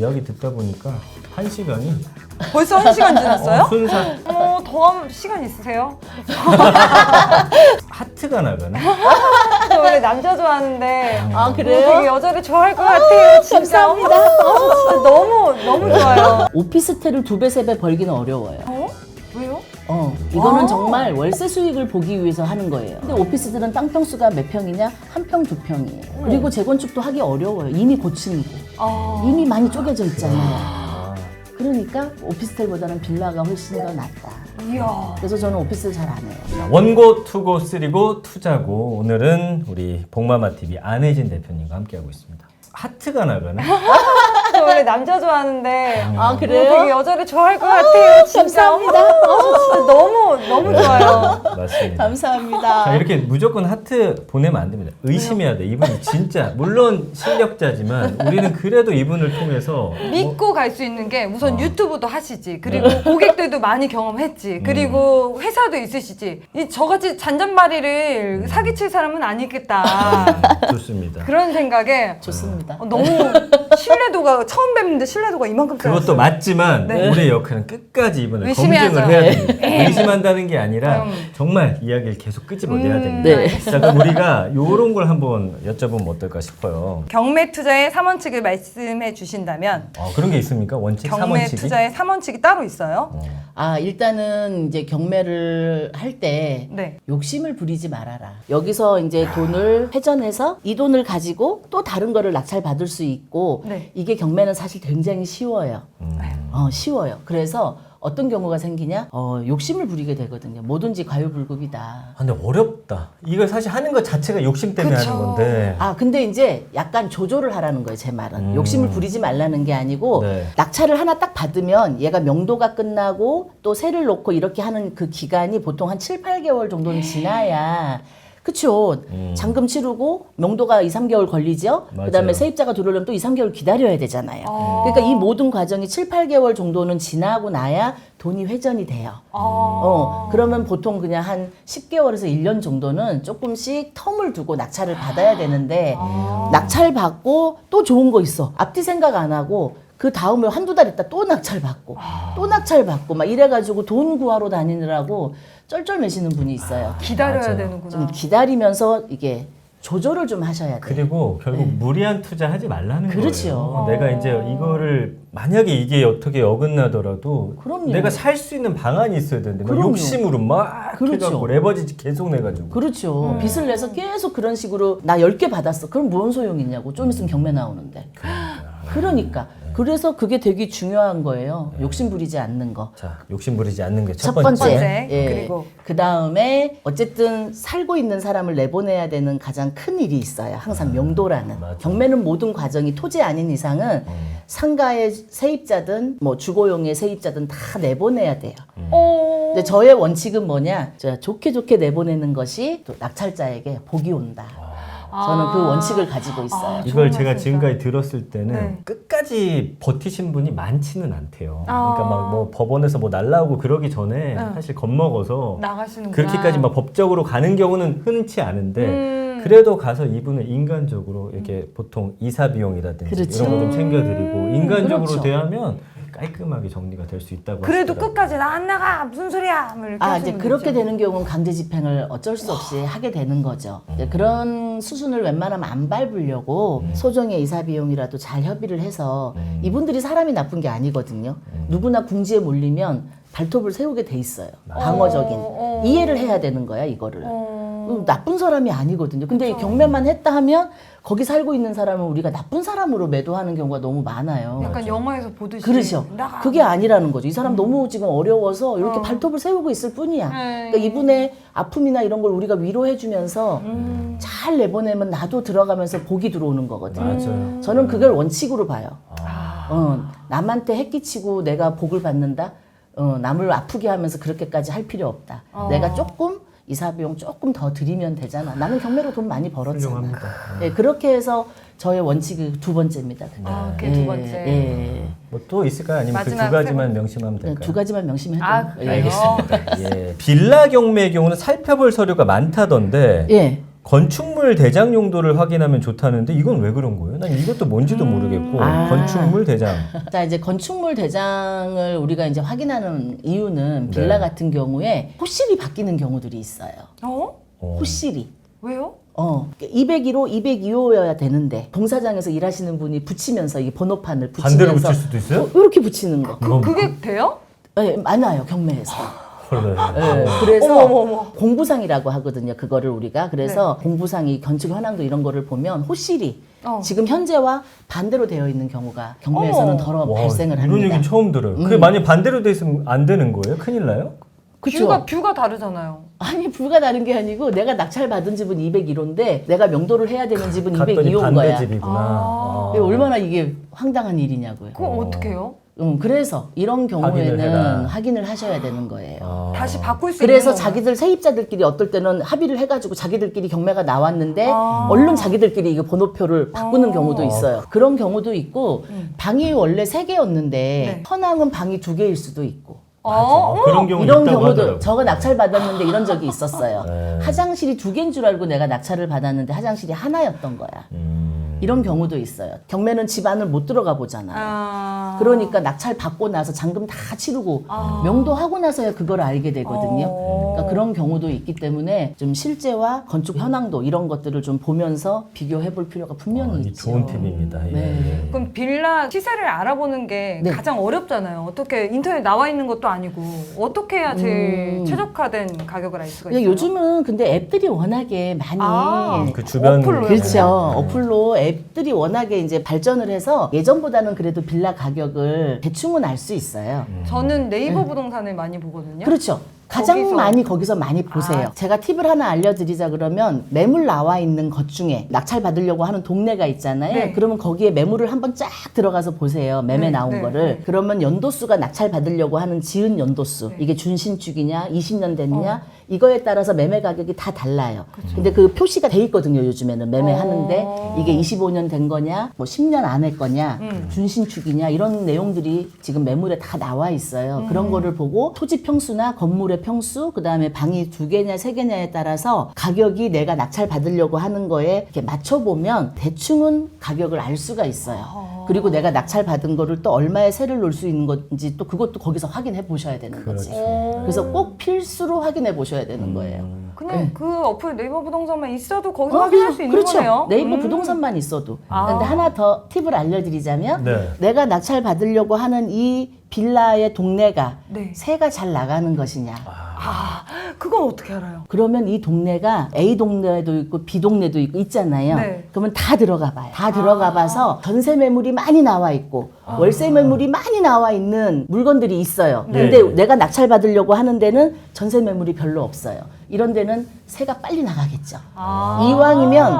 이야기 듣다 보니까 1시간이 벌써 1시간 지났어요? 순삭 더 시간 있으세요? 하트가 나가네. 저 원래 남자 좋아하는데 아, 그래요? 되게 여자를 좋아할 것 같아요. 진짜. 감사합니다. 진짜 너무 좋아요. 오피스텔을 2배, 3배 벌기는 어려워요. 왜요? 이거는 아. 정말 월세 수익을 보기 위해서 하는 거예요. 근데 오피스텔은 땅 평수가 몇 평이냐? 1평, 2평이에요. 그리고 재건축도 하기 어려워요. 이미 고층이고. 이미 많이 쪼개져 있잖아요. 그러니까 오피스텔보다는 빌라가 훨씬 더 낫다. 이야. 그래서 저는 오피스텔 잘 안 해요. 원고, 투고, 쓰리고, 투자고. 오늘은 우리 복마마TV 안혜진 대표님과 함께하고 있습니다. 하트가 나가네. 저 원래 남자 좋아하는데 아, 그래요? 되게 여자를 좋아할 것 같아요. 진짜. 감사합니다. 진짜 너무 좋아요. 맞습니다. 감사합니다. 자, 이렇게 무조건 하트 보내면 안 됩니다. 의심해야 돼. 이분이 진짜 물론 실력자지만 우리는 그래도 이분을 통해서 믿고 갈 수 있는 게 우선 유튜브도 하시지. 그리고 고객들도 많이 경험했지. 그리고 회사도 있으시지. 저같이 잔잔바리를 사기칠 사람은 아니겠다. 좋습니다. 그런 생각에 좋습니다. 너무 신뢰도가 처음 뵙는데 신뢰도가 이만큼 그것도 쌓였어요. 맞지만 네. 우리의 역할은 끝까지 이분을 의심해야죠. 검증을 해야 됩니다. 의심한다는 게 아니라 그럼. 정말 이야기를 계속 끄집어내야 됩니다. 네. 자, 그럼 우리가 이런 걸 한번 여쭤보면 어떨까 싶어요. 경매 투자의 3원칙을 말씀해 주신다면 그런 게 있습니까? 원칙, 경매 3원칙이? 투자의 3원칙이 따로 있어요? 일단은 이제 경매를 할 때 네. 욕심을 부리지 말아라. 여기서 이제 돈을 회전해서 이 돈을 가지고 또 다른 거를 낙찰받을 수 있고 네. 이게 경매는 사실 굉장히 쉬워요. 쉬워요. 그래서 어떤 경우가 생기냐? 욕심을 부리게 되거든요. 뭐든지 과유불급이다. 근데 어렵다. 이걸 사실 하는 것 자체가 욕심 때문에 그쵸. 하는 건데. 근데 이제 약간 조절을 하라는 거예요, 제 말은. 욕심을 부리지 말라는 게 아니고, 네. 낙찰을 하나 딱 받으면 얘가 명도가 끝나고 또 세를 놓고 이렇게 하는 그 기간이 보통 한 7, 8개월 정도는 지나야 그쵸. 잔금 치르고 명도가 2, 3개월 걸리죠. 맞아요. 그다음에 세입자가 들어오려면 또 2, 3개월 기다려야 되잖아요. 그러니까 이 모든 과정이 7, 8개월 정도는 지나고 나야 돈이 회전이 돼요. 그러면 보통 그냥 한 10개월에서 1년 정도는 조금씩 텀을 두고 낙찰을 받아야 되는데 낙찰 받고 또 좋은 거 있어. 앞뒤 생각 안 하고 그 다음에 한두 달 있다 또 낙찰 받고 또 낙찰 받고 막 이래가지고 돈 구하러 다니느라고 쩔쩔매시는 분이 있어요. 기다려야 맞아요. 되는구나. 좀 기다리면서 이게 조절을 좀 하셔야 돼요. 그리고 결국 무리한 투자 하지 말라는 그렇죠. 거예요. 내가 이제 이거를 만약에 이게 어떻게 어긋나더라도 그럼요. 내가 살 수 있는 방안이 있어야 되는데 막 그럼요. 욕심으로 막 그렇죠. 해갖고 레버리지 계속 내가지고 그렇죠. 빚을 내서 계속 그런 식으로 나 10개 받았어. 그럼 뭔 소용이 있냐고. 좀 있으면 경매 나오는데. 그러니까. 그래서 그게 되게 중요한 거예요. 욕심 부리지 않는 거. 자, 욕심 부리지 않는 게 첫 첫 번째. 번째. 그리고 그 다음에 어쨌든 살고 있는 사람을 내보내야 되는 가장 큰 일이 있어요. 항상 명도라는. 맞아. 경매는 모든 과정이 토지 아닌 이상은 상가의 세입자든 뭐 주거용의 세입자든 다 내보내야 돼요. 근데 저의 원칙은 뭐냐? 좋게 내보내는 것이 또 낙찰자에게 복이 온다. 저는 그 원칙을 가지고 있어요. 이걸 정말 제가 진짜. 지금까지 들었을 때는 네. 끝까지 버티신 분이 많지는 않대요. 그러니까 막 뭐 법원에서 뭐 날라오고 그러기 전에 사실 겁먹어서 나가시는구나. 그렇게까지 막 법적으로 가는 경우는 흔치 않은데 그래도 가서 이분을 인간적으로 이렇게 보통 이사 비용이라든지 그렇죠. 이런 거 좀 챙겨드리고 인간적으로 그렇죠. 대하면 깔끔하게 정리가 될 수 있다고 그래도 하시더라고요. 끝까지 나 안 나가 무슨 소리야 뭐 이렇게 이제 하시는 그렇게 거죠. 되는 경우는 강제 집행을 어쩔 수 없이 하게 되는 거죠. 이제 그런 수순을 웬만하면 안 밟으려고 소정의 이사 비용이라도 잘 협의를 해서 이분들이 사람이 나쁜 게 아니거든요. 누구나 궁지에 몰리면 발톱을 세우게 돼 있어요. 방어적인. 이해를 해야 되는 거야, 이거를. 나쁜 사람이 아니거든요. 근데 경매만 했다 하면 거기 살고 있는 사람은 우리가 나쁜 사람으로 매도하는 경우가 너무 많아요. 약간 영화에서 보듯이 그렇죠. 나가. 그게 아니라는 거죠. 이 사람 너무 지금 어려워서 이렇게 발톱을 세우고 있을 뿐이야. 그러니까 이분의 아픔이나 이런 걸 우리가 위로해주면서 잘 내보내면 나도 들어가면서 복이 들어오는 거거든요. 맞아요. 저는 그걸 원칙으로 봐요. 남한테 해끼치고 내가 복을 받는다? 남을 아프게 하면서 그렇게까지 할 필요 없다. 내가 조금 이사 비용 조금 더 드리면 되잖아. 나는 경매로 돈 많이 벌었잖아. 훌륭합니다. 네, 그렇게 해서 저의 원칙이 두 번째입니다. 그게. 그게 두 번째. 예. 뭐 또 있을까요? 아니면 그 마지막 두 가지만 세 명심하면 네, 될까요? 두 가지만 명심해도. 아, 그래요? 알겠습니다. 예. 빌라 경매의 경우는 살펴볼 서류가 많다던데 예. 건축물 대장 용도를 확인하면 좋다는데 이건 왜 그런 거예요? 난 이것도 뭔지도 모르겠고 건축물 대장. 자, 이제 건축물 대장을 우리가 이제 확인하는 이유는 네. 빌라 같은 경우에 호실이 바뀌는 경우들이 있어요. 호실이. 왜요? 201호, 202호여야 되는데 공사장에서 일하시는 분이 붙이면서 이 번호판을 붙이면서 반대로 붙일 수도 있어요? 이렇게 붙이는 거. 그게 돼요? 네, 많아요 경매에서. 헐. 네, 그래서 어머. 공부상이라고 하거든요. 그거를 우리가 그래서 공부상이 건축 현황도 이런 거를 보면 호실이 지금 현재와 반대로 되어 있는 경우가 경매에서는 어머. 더러 와, 발생을 이런 합니다. 얘기 처음 들어요. 그게 만약 반대로 돼 있으면 안 되는 거예요? 큰일 나요? 그쵸? 뷰가 다르잖아요. 아니 뷰가 다른 게 아니고 내가 낙찰 받은 집은 201호인데 내가 명도를 해야 되는 집은 갔더니 202호인 반대 거야. 집이구나. 얼마나 이게 황당한 일이냐고요. 그럼 어떻게 해요? 그래서 이런 확인을 해라. 경우에는 확인을 하셔야 되는 거예요. 다시 바꿀 수 그래서 있는 건가요? 자기들 세입자들끼리 어떨 때는 합의를 해가지고 자기들끼리 경매가 나왔는데 얼른 자기들끼리 이거 번호표를 바꾸는 경우도 있어요. 그런 경우도 있고 방이 원래 3개였는데 네. 현황은 방이 2개일 수도 있고 그런 경우 이런 있다고 경우도 하더라고요. 저거 낙찰 받았는데 이런 적이 있었어요. 네. 화장실이 2개인 줄 알고 내가 낙찰을 받았는데 화장실이 하나였던 거야. 이런 경우도 있어요. 경매는 집 안을 못 들어가 보잖아요. 그러니까 낙찰 받고 나서 잔금 다 치르고 명도하고 나서야 그걸 알게 되거든요. 그러니까 그런 경우도 있기 때문에 좀 실제와 건축 현황도 이런 것들을 좀 보면서 비교해 볼 필요가 분명히 있죠. 좋은 팁입니다. 예. 네. 그럼 빌라 시세를 알아보는 게 네. 가장 어렵잖아요. 어떻게 인터넷 나와 있는 것도 아니고 어떻게 해야 제일 최적화된 가격을 알 수가 있어요? 요즘은 근데 앱들이 워낙에 많이 그 주변 어플로요? 그렇죠. 어플로 앱들이 워낙에 이제 발전을 해서 예전보다는 그래도 빌라 가격을 대충은 알 수 있어요. 저는 네이버 부동산을 많이 보거든요. 그렇죠. 가장 거기서. 많이 거기서 많이 보세요. 제가 팁을 하나 알려드리자 그러면 매물 나와 있는 것 중에 낙찰 받으려고 하는 동네가 있잖아요. 네. 그러면 거기에 매물을 한번 쫙 들어가서 보세요. 매매 네, 나온 네, 거를. 네. 그러면 연도수가 낙찰 받으려고 하는 지은 연도수. 네. 이게 준신축이냐 20년 됐냐 이거에 따라서 매매 가격이 다 달라요. 근데 그 표시가 돼 있거든요. 요즘에는 매매하는데 이게 25년 된 거냐 뭐 10년 안 할 거냐 준신축이냐 이런 내용들이 지금 매물에 다 나와 있어요. 그런 거를 보고 토지 평수나 건물의 평수 그다음에 방이 2개냐 3개냐에 따라서 가격이 내가 낙찰 받으려고 하는 거에 이렇게 맞춰보면 대충은 가격을 알 수가 있어요. 그리고 내가 낙찰 받은 거를 또 얼마에 세를 놓을 수 있는 건지 또 그것도 거기서 확인해 보셔야 되는 거지. 그래서 꼭 필수로 확인해 보셔야 되는 거예요. 그냥 그 어플 네이버 부동산만 있어도 거기서 확인할 수 있는 그렇죠. 거네요. 네이버 부동산만 있어도. 그런데 하나 더 팁을 알려드리자면 네. 내가 낙찰 받으려고 하는 이 빌라의 동네가 네. 세가 잘 나가는 것이냐. 그건 어떻게 알아요? 그러면 이 동네가 A 동네도 있고 B 동네도 있고 있잖아요. 네. 그러면 다 들어가 봐요. 다 들어가 봐서 전세 매물이 많이 나와 있고 월세 매물이 많이 나와 있는 물건들이 있어요. 네. 근데 내가 낙찰 받으려고 하는 데는 전세 매물이 별로 없어요. 이런 데는 세가 빨리 나가겠죠. 이왕이면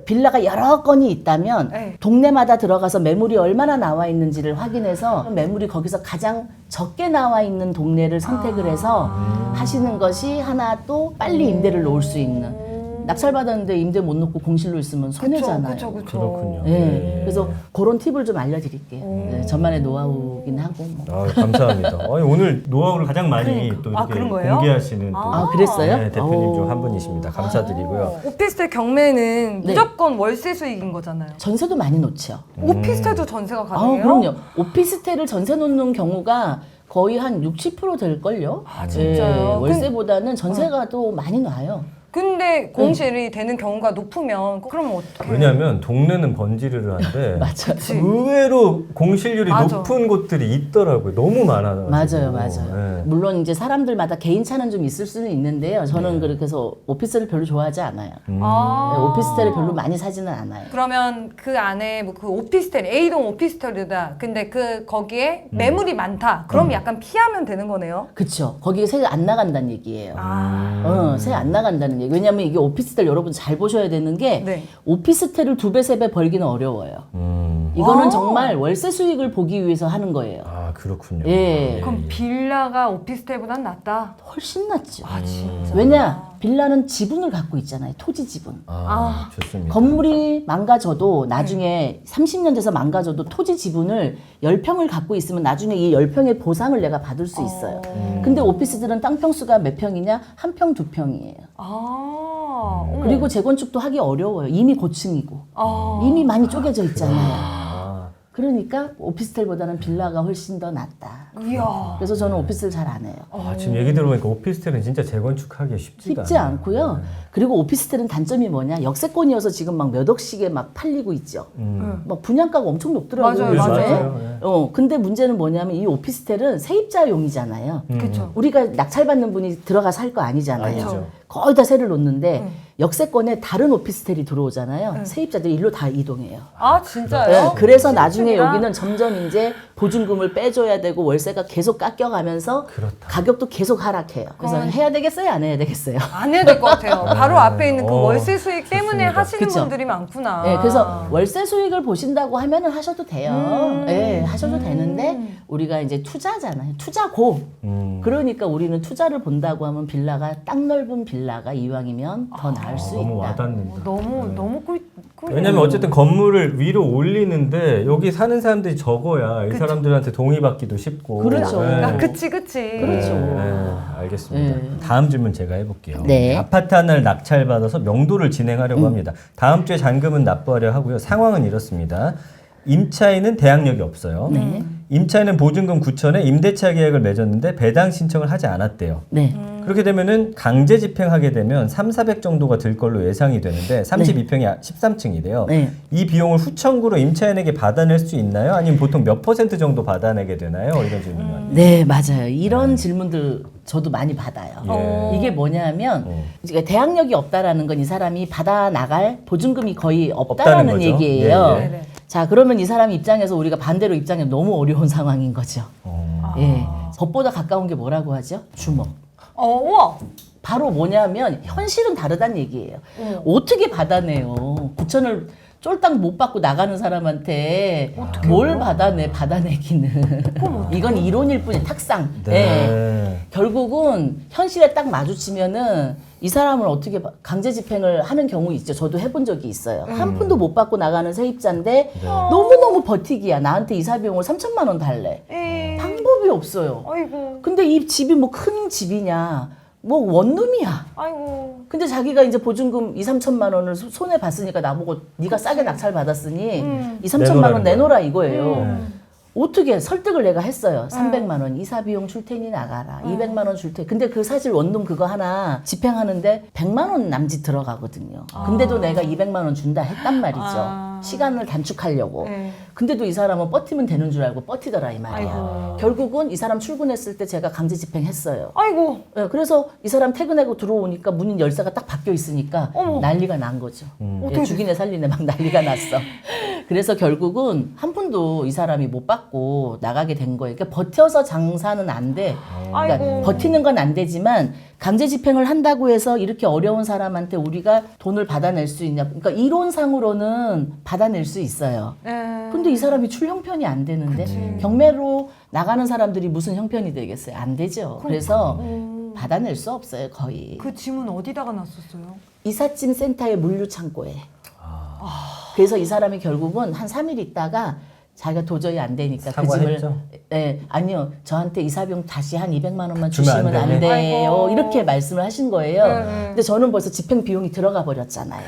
빌라가 여러 건이 있다면 네. 동네마다 들어가서 매물이 얼마나 나와 있는지를 확인해서 매물이 거기서 가장 적게 나와 있는 동네를 선택을 해서 하시는 것이 하나 또 빨리 임대를 놓을 수 있는. 낙찰 받았는데 임대 못 놓고 공실로 있으면 손해잖아요. 그쵸. 그렇군요. 네. 그래서 그런 팁을 좀 알려드릴게요. 네, 저만의 노하우긴 하고. 뭐. 감사합니다. 아니, 오늘 노하우를 가장 많이 또 이렇게 그런 거예요? 공개하시는 또 그랬어요? 네, 대표님 중 오. 한 분이십니다. 감사드리고요. 오피스텔 경매는 네. 무조건 월세 수익인 거잖아요. 전세도 많이 놓죠. 오피스텔도 전세가 가능해요? 그럼요. 오피스텔을 전세 놓는 경우가 거의 한 60% 될걸요? 진짜요? 월세보다는 전세가 또 많이 나요. 근데 공실이 되는 경우가 높으면 그러면 어떻게? 왜냐하면 동네는 번지르르 한데 맞아. 의외로 공실률이 맞아. 높은 곳들이 있더라고요. 너무 많아가지고. 맞아요. 네. 물론 이제 사람들마다 개인차는 좀 있을 수는 있는데요. 저는 그렇게 해서 오피스텔을 별로 좋아하지 않아요. 네, 오피스텔을 별로 많이 사지는 않아요. 그러면 그 안에 뭐 그 오피스텔 A동 오피스텔이다. 근데 그 거기에 매물이 많다. 그럼 약간 피하면 되는 거네요. 그쵸. 거기에 세가 안 나간다는 얘기예요. 세 안 나간다는 얘기. 왜냐면 이게 오피스텔 여러분 잘 보셔야 되는 게 네. 오피스텔을 2배, 3배 벌기는 어려워요. 이거는 정말 월세 수익을 보기 위해서 하는 거예요. 그렇군요. 예. 그럼 빌라가 오피스텔보단 낫다. 훨씬 낫죠. 진짜. 왜냐? 빌라는 지분을 갖고 있잖아요. 토지 지분. 좋습니다. 건물이 망가져도 나중에 30년 돼서 망가져도 토지 지분을 10평을 갖고 있으면 나중에 이 10평의 보상을 내가 받을 수 있어요. 근데 오피스들은 땅 평수가 몇 평이냐? 1평, 2평이에요. 그리고 재건축도 하기 어려워요. 이미 고층이고. 이미 많이 쪼개져 있잖아요. 그러니까 오피스텔보다는 빌라가 훨씬 더 낫다. 이야. 그래서 저는 오피스텔 잘 안 해요. 지금 얘기 들어보니까 오피스텔은 진짜 재건축하기 쉽지가 쉽지 않아요. 않고요. 그리고 오피스텔은 단점이 뭐냐? 역세권이어서 지금 막 몇 억씩에 막 팔리고 있죠. 막 분양가가 엄청 높더라고요. 맞아요, 요즘에. 맞아요. 네. 근데 문제는 뭐냐면 이 오피스텔은 세입자용이잖아요. 그렇죠. 우리가 낙찰받는 분이 들어가 살 거 아니잖아요. 아니죠. 거의 다 세를 놓는데 역세권에 다른 오피스텔이 들어오잖아요. 세입자들이 일로 다 이동해요. 아 진짜요? 네, 그래서 나중에 신축이랑? 여기는 점점 이제 보증금을 빼줘야 되고 월세가 계속 깎여가면서 그렇다. 가격도 계속 하락해요. 그래서 해야 되겠어요? 안 해야 되겠어요? 안 해야 될 것 같아요. 바로 앞에 있는 그 월세 수익 때문에 좋습니다. 하시는 그쵸. 분들이 많구나. 네, 그래서 월세 수익을 보신다고 하면은 하셔도 돼요. 네, 하셔도 되는데 우리가 이제 투자잖아요. 투자고. 그러니까 우리는 투자를 본다고 하면 빌라가 땅 넓은 빌라가 이왕이면 더 나을 수 너무 있다. 와닿는다. 너무 꿀. 왜냐면 어쨌든 건물을 위로 올리는데 여기 사는 사람들이 적어야 이 사람들한테 동의받기도 쉽고. 그렇죠. 아, 그치. 그렇죠. 알겠습니다. 네. 다음 질문 제가 해볼게요. 네. 아파트 하나를 낙찰받아서 명도를 진행하려고 합니다. 다음 주에 잔금은 납부하려 하고요. 상황은 이렇습니다. 임차인은 대항력이 없어요. 네. 임차인은 보증금 9천에 임대차 계약을 맺었는데 배당 신청을 하지 않았대요. 네. 그렇게 되면은 강제 집행하게 되면 3,400 정도가 들 걸로 예상이 되는데 32평이 13층이래요. 네. 이 비용을 후청구로 임차인에게 받아낼 수 있나요? 아니면 보통 몇 % 정도 받아내게 되나요? 이런 질문이 왔네요. 네, 맞아요. 이런 질문들 저도 많이 받아요. 예. 이게 뭐냐면 이제 대항력이 없다라는 건 이 사람이 받아 나갈 보증금이 거의 없다라는 거죠. 얘기예요. 예, 예. 네네. 자, 그러면 이 사람 입장에서 우리가 반대로 입장에 너무 어려운 상황인 거죠. 예. 법보다 가까운 게 뭐라고 하죠? 주먹. 우와. 바로 뭐냐면 현실은 다르다는 얘기예요. 어떻게 받아내요? 9천을 쫄딱 못 받고 나가는 사람한테 뭘 받아내기는. 이건 이론일 뿐이에요. 탁상. 네. 예. 결국은 현실에 딱 마주치면은 이 사람을 어떻게 강제 집행을 하는 경우 있죠. 저도 해본 적이 있어요. 한 푼도 못 받고 나가는 세입자인데 너무너무 버티기야. 나한테 이사 비용을 3천만 원 달래. 방법이 없어요. 아이고. 근데 이 집이 뭐 큰 집이냐. 뭐 원룸이야. 아이고. 근데 자기가 이제 보증금 2, 3천만 원을 손에 봤으니까 나보고 네가 싸게 낙찰 받았으니 2, 3천만 원 내놓으라 이거예요. 어떻게 설득을 내가 했어요. 300만 원 이사 비용 줄 테니 나가라. 200만 원 줄 테니. 근데 그 사실 원룸 그거 하나 집행하는데 100만 원 남짓 들어가거든요. 근데도 내가 200만 원 준다 했단 말이죠. 시간을 단축하려고. 네. 근데도 이 사람은 버티면 되는 줄 알고 버티더라 이 말이야. 아이고. 결국은 이 사람 출근했을 때 제가 강제 집행했어요. 아이고. 네, 그래서 이 사람 퇴근하고 들어오니까 문 열쇠가 딱 바뀌어 있으니까 난리가 난 거죠. 예, 죽이네 살리네 막 난리가 났어. 그래서 결국은 한 푼도 이 사람이 못 받고 나가게 된 거예요. 그러니까 버텨서 장사는 안 돼. 그러니까 아이고. 버티는 건 안 되지만 강제 집행을 한다고 해서 이렇게 어려운 사람한테 우리가 돈을 받아낼 수 있냐. 그러니까 이론상으로는 받아낼 수 있어요. 네. 근데 이 사람이 출 형편이 안 되는데 경매로 나가는 사람들이 무슨 형편이 되겠어요? 안 되죠. 그래서 받아낼 수 없어요, 거의. 그 짐은 어디다가 놨었어요? 이삿짐 센터의 물류 창고에. 그래서 이 사람이 결국은 한 3일 있다가 자기가 도저히 안 되니까 그 집을 사과했죠? 아니요. 저한테 이사비용 다시 한 200만 원만 주면 안 주시면 안 되네. 돼요. 아이고. 이렇게 말씀을 하신 거예요. 네. 근데 저는 벌써 집행 비용이 들어가 버렸잖아요.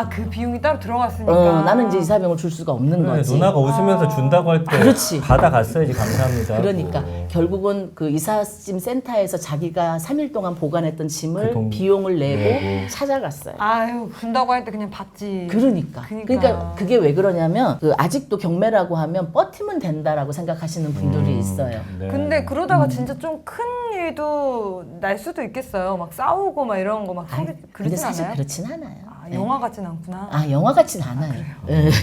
그 비용이 따로 들어갔으니까. 나는 이제 이사비용을 줄 수가 없는 그래, 거지. 누나가 웃으면서 준다고 할 때 그렇지. 받아갔어야지 감사합니다. 그러니까 하고. 결국은 그 이삿짐 센터에서 자기가 3일 동안 보관했던 짐을 그 돈 비용을 내고 내고. 찾아갔어요. 아유, 준다고 할 때 그냥 받지. 그러니까. 그러니까 그게 왜 그러냐면 그 아직도 경매라고 하면 버티면 된다라고 생각하시는 분들이 있어요. 네. 근데 그러다가 진짜 좀 큰 일도 날 수도 있겠어요. 막 싸우고 막 이런 거 막 근데 그러진 사실 않아요? 그렇진 않아요. 영화 같진 않구나. 아, 영화 같진 않아요.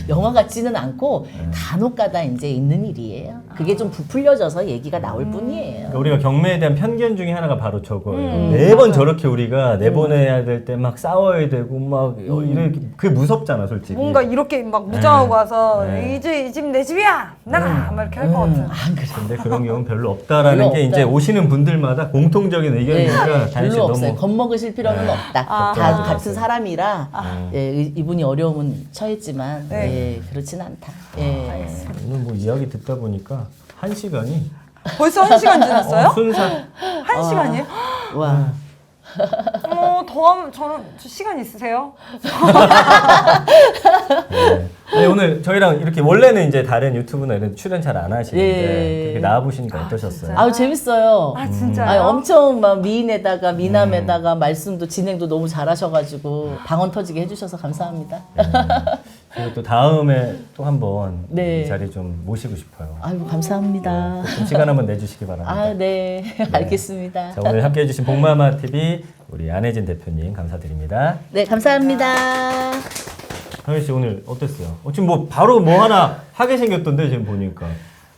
영화 같지는 않고 간혹가다 이제 있는 일이에요. 그게 좀 부풀려져서 얘기가 나올 뿐이에요. 그러니까 우리가 경매에 대한 편견 중에 하나가 바로 저거예요. 매번 저렇게 우리가 내보내야 될 때 막 싸워야 되고 막 이렇게 그게 무섭잖아, 솔직히. 뭔가 이렇게 막 무장하고 와서 네. 이제 이 집 내 집이야 나가 막 이렇게 할 것 같은. 안 그래. 근데 그런 경우는 별로 없다라는 별로 게 없다. 이제 오시는 분들마다 공통적인 의견이니까 다현 씨 별로 없어요. 너무 겁먹으실 필요는 네. 없다. 아. 다 걱정하지 같은 마세요. 사람이라 이분이 어려움은 처했지만 네. 그렇진 않다. 예. 오늘 뭐 이야기 듣다 보니까 1시간이 벌써 1시간 지났어요? 순삭 1시간이요? 와. 더하면 저는 시간 있으세요? 네. 아니, 오늘 저희랑 이렇게 원래는 이제 다른 유튜브나 이런 출연 잘 안 하시는데 예. 이렇게 나와보시니까 어떠셨어요? 진짜? 아우 재밌어요. 아 진짜요? 아니, 엄청 막 미인에다가 미남에다가 말씀도 진행도 너무 잘하셔가지고 방언 터지게 해주셔서 감사합니다. 그리고 또 다음에 또 한번 네. 이 자리 좀 모시고 싶어요. 아이고 감사합니다. 좀 시간 한번 내주시기 바랍니다. 아, 네. 알겠습니다. 자, 오늘 함께 해주신 복마마 TV 우리 안혜진 대표님 감사드립니다. 네, 감사합니다. 다현 씨 오늘 어땠어요? 지금 뭐 바로 뭐 하나 하게 생겼던데 지금 보니까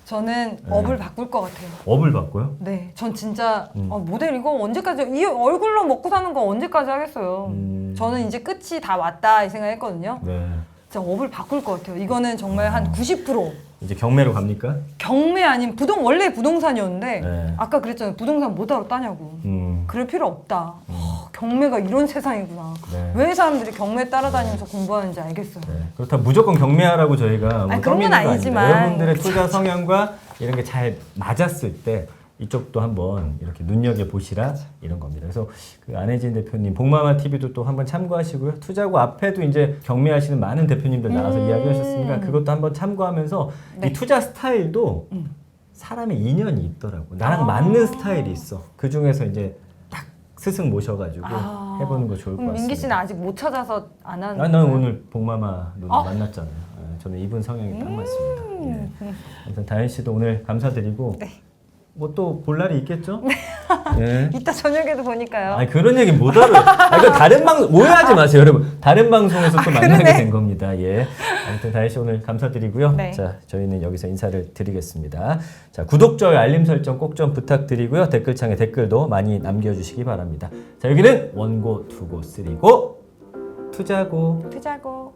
저는 업을 바꿀 것 같아요. 업을 바꿔요? 네, 전 진짜 모델 이거 언제까지 이 얼굴로 먹고 사는 거 언제까지 하겠어요. 저는 이제 끝이 다 왔다 이 생각했거든요. 네. 진짜 업을 바꿀 것 같아요. 이거는 정말 한 90% 이제 경매로 갑니까? 경매 아닌 원래 부동산이었는데 네. 아까 그랬잖아요. 부동산 뭐하러 따냐고. 그럴 필요 없다. 경매가 이런 세상이구나. 네. 왜 사람들이 경매 따라다니면서 공부하는지 알겠어요. 네. 그렇다면 무조건 경매하라고 저희가 뭐 아니, 그런 건 떠미는 거 아닙니다. 아니지만. 여러분들의 투자 성향과 이런 게 잘 맞았을 때 이쪽도 한번 이렇게 눈여겨 보시라 이런 겁니다. 그래서 그 안혜진 대표님 복마마 TV도 또 한번 참고하시고요. 투자고 앞에도 이제 경매하시는 많은 대표님들 나와서 이야기하셨으니까 그것도 한번 참고하면서 네. 이 투자 스타일도 사람의 인연이 있더라고. 나랑 맞는 스타일이 있어. 그 중에서 이제 딱 스승 모셔가지고 해보는 거 좋을 것 그럼 같습니다. 민기 씨는 아직 못 찾아서 안 하는 난 오늘 복마마 누나 아. 만났잖아요. 저는 이분 성향이 딱 맞습니다. 예. 아무튼 다현 씨도 오늘 감사드리고 뭐 또 볼 날이 있겠죠? 예. 이따 저녁에도 보니까요. 아니 그런 얘기 못 알아요. 이거 다른 방송 오해하지 마세요, 여러분. 다른 방송에서 또 만나게 그러네. 된 겁니다. 예. 아무튼 다현 씨 오늘 감사드리고요. 네. 자, 저희는 여기서 인사를 드리겠습니다. 자, 구독, 좋아요, 알림 설정 꼭 좀 부탁드리고요. 댓글창에 댓글도 많이 남겨주시기 바랍니다. 자, 여기는 원고, 투고, 쓰리고 투자고. 투자고.